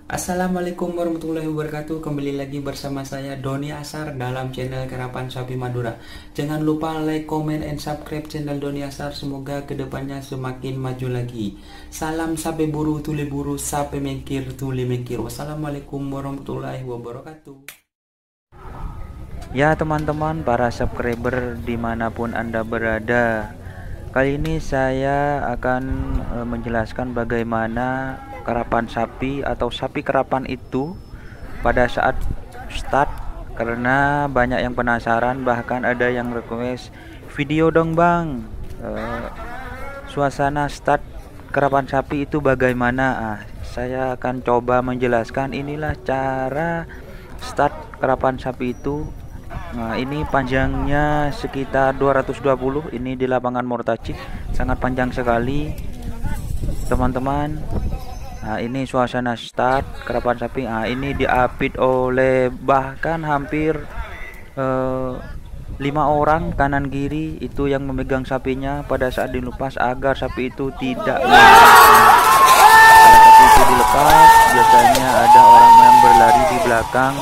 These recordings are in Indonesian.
Assalamualaikum warahmatullahi wabarakatuh. Kembali lagi bersama saya Doni Asar dalam channel Karapan Sapi Madura. Jangan lupa like, comment, and subscribe channel Doni Asar. Semoga kedepannya semakin maju lagi. Salam SAPE BURU, TULI BURU, SAPE MENGGIR, TULI MENGGIR. Wassalamualaikum warahmatullahi wabarakatuh. Ya teman-teman, para subscriber dimanapun Anda berada, kali ini saya akan menjelaskan bagaimana karapan sapi atau sapi karapan itu pada saat start, karena banyak yang penasaran, bahkan ada yang request video dong bang, suasana start karapan sapi itu bagaimana. Saya akan coba menjelaskan. Inilah cara start karapan sapi itu. Nah, ini panjangnya sekitar 220. Ini di lapangan Mortaci, sangat panjang sekali teman-teman. Nah, ini suasana start karapan sapi. Nah, ini diapit oleh bahkan hampir 5 orang kanan kiri itu yang memegang sapinya pada saat dilepas agar sapi itu tidak Kalau sapi itu dilepas, biasanya ada orang yang berlari di belakang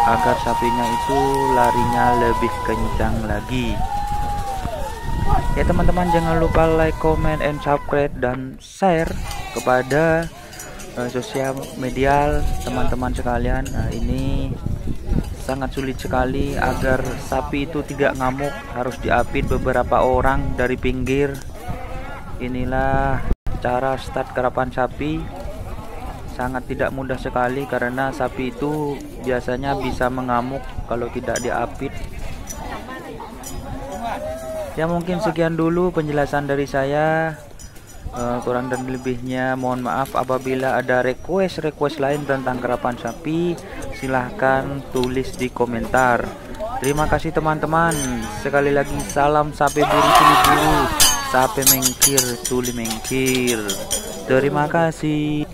agar sapinya itu larinya lebih kencang lagi. Ya teman-teman, jangan lupa like, comment, and subscribe dan share kepada sosial media teman-teman sekalian. Nah, ini sangat sulit sekali agar sapi itu tidak ngamuk, harus diapit beberapa orang dari pinggir. Inilah cara start karapan sapi. Sangat tidak mudah sekali karena sapi itu biasanya bisa mengamuk kalau tidak diapit. Ya, mungkin sekian dulu penjelasan dari saya. Kurang dan lebihnya mohon maaf. Apabila ada request lain tentang karapan sapi, silahkan tulis di komentar. Terima kasih teman-teman. Sekali lagi, salam SAPE BURU, TULI BURU, SAPE MENGGIR, TULI MENGGIR. Terima kasih.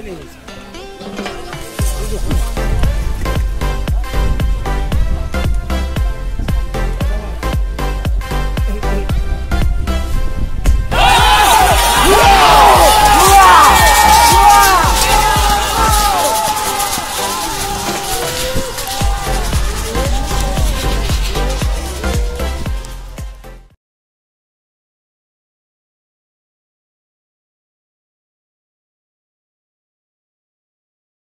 tulis.